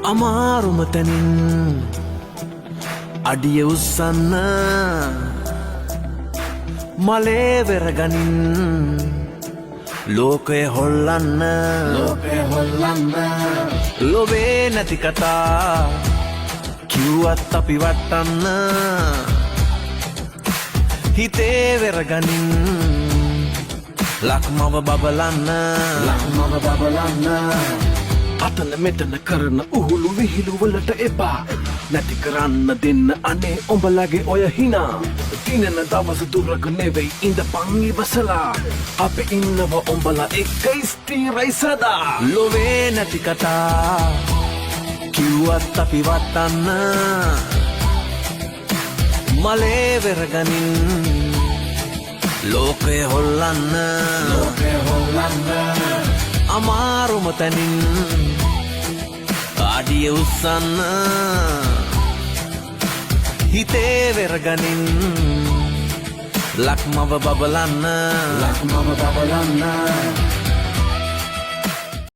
අමාරුම තැනින් අඩිය උස්සන්න මලේ වෙරගනින් ලෝකය හොල්ලන්න ලොවේ නැති කතා කිව්වත් අපි වටන්න හිතේ වෙරගනින් ලක්මව බබලන්න අතන මෙතන කරන උහුළු විහිළු වලට එපා නැති කරන්න දෙන්න අනේ උඹලගේ ඔය හිනා තිනන දවස දුරක නෙවෙයි ඉඳපන් ඉවසලා අපි ඉන්නව උඹලා එක්ක ස්ථිරයි සදා ලොවේ නැති කතා කිව්වත් අපි වටන්න මලේ වෙරගනින් ලෝකය හොල්ලන්න අමාරුම තැනින් අඩිය උස්සන්න හිතේ වෙරගනින් ලක්මව බබලන්න